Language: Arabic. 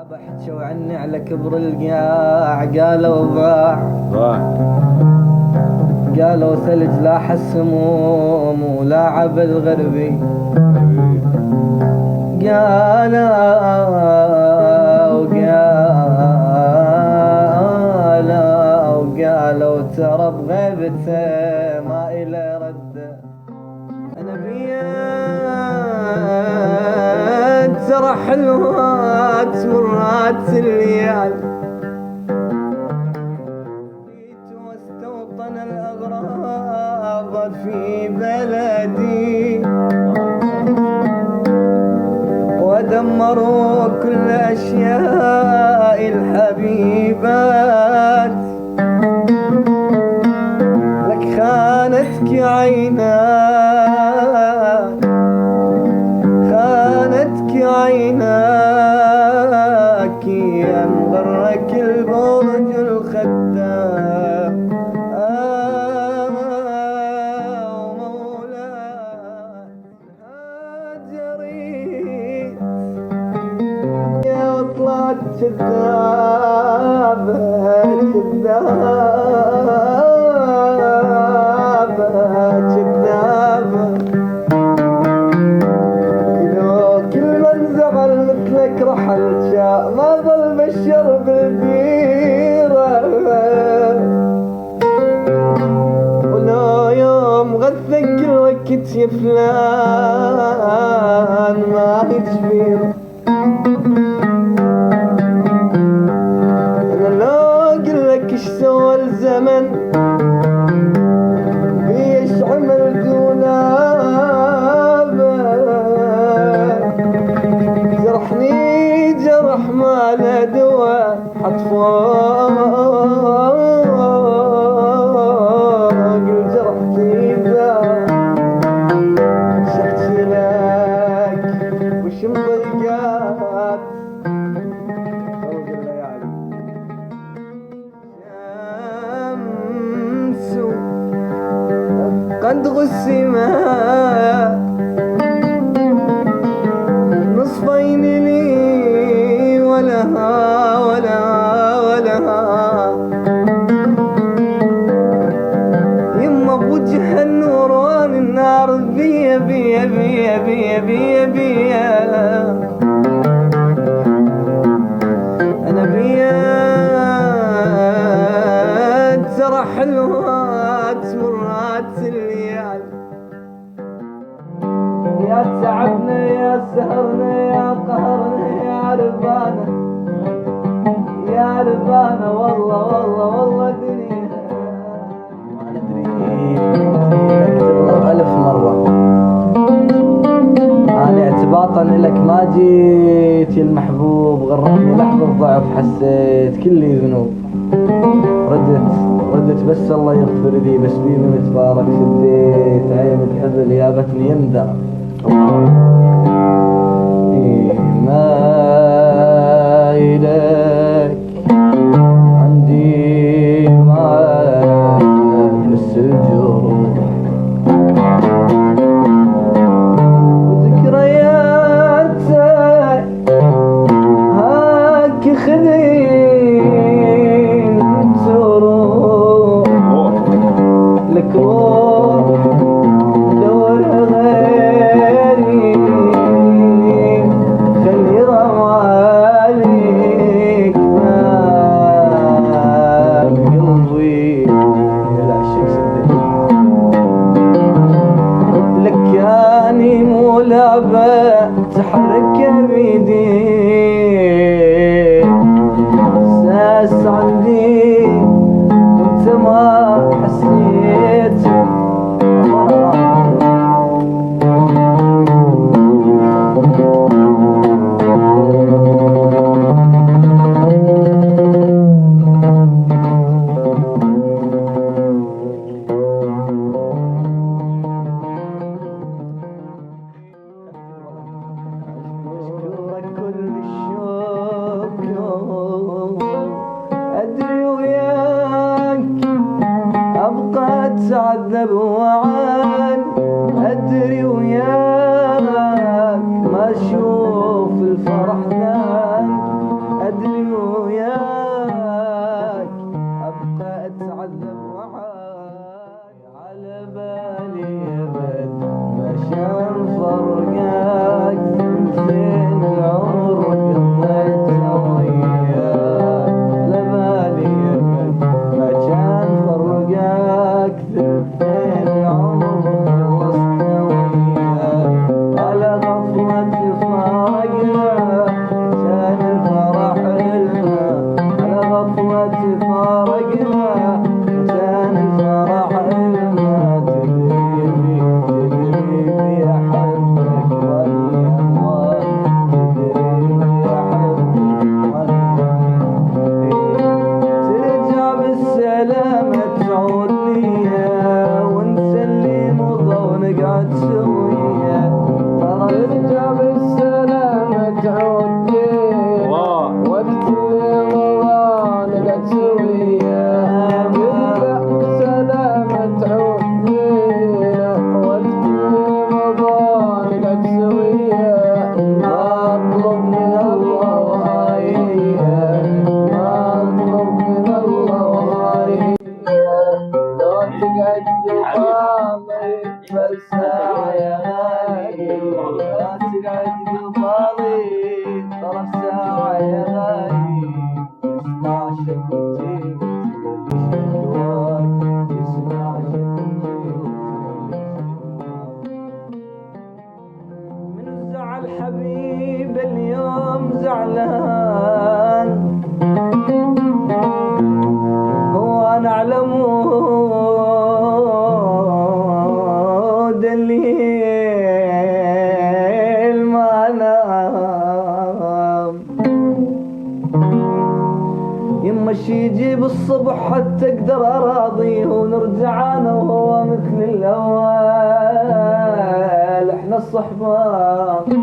حكوا عني على كبر القاع، قالوا ضاع قالوا ثلج لاح السموم ولاعب الغربي، قالوا ترى بغيبته ما إلى رد. أنا بيد ترى حلوات مرات الليال، جيت واستوطن الأغراض في بلدي، ودمروا كل أشياء الحبيبات، لك خانتك عيناك، خانتك عيناك يا مغرك البرج الخدام، ومولاك هاجريت يا طلعت كذابة كذابة كذابة، كل من زعل مثلك رحل شاء ما ظل بشر بالديرة، ولا يوم غثك كل وقت يا فلان ما يتشبير. أنا لو أقلك إيش سوى الزمن بيش عمل دولابه، جرحني جرح ما له دواء، حط فوق الجرح تيبه، شحكي لك وش مضيقات فوق الليالي. شمس قد غسمت نصفين لي ولها يما بوجه النوران النار بيا بيا بيا بيا بيا بيا، أنا بيا ترى حلوات مرات الليال، يا تعبنا يا سهرنا يا قهرنا يا ربانا يا ربانا، والله والله والله دنيا ما ندري نكتب لك 1000 مرة. أنا اعتباطا لك ما جيت يا المحبوب، غرتني لحظة ضعف حسيت كلي ذنوب، ردت بس الله يغفر لي، بس بي من تبارك شديت عين الحبل يابتني يندى ما إليك عندي معاك بس الجروح وذكرياتك هاك خذين تروح لك روح دور غيري، خلي رواليك ما بقلبي العشق صدق لك، كاني مو لعبة تحرك بيدي، احساس عندي وانت ما حسيت. أشكرك كل الشكر، أدري وياك أبقى أتعذب وعان، أدري وياك ما أشوف الفرح ذاك، مشي يجيب الصبح حتى اقدر اراضيه ونرجع انا وهو مثل الاول. احنا الصحبان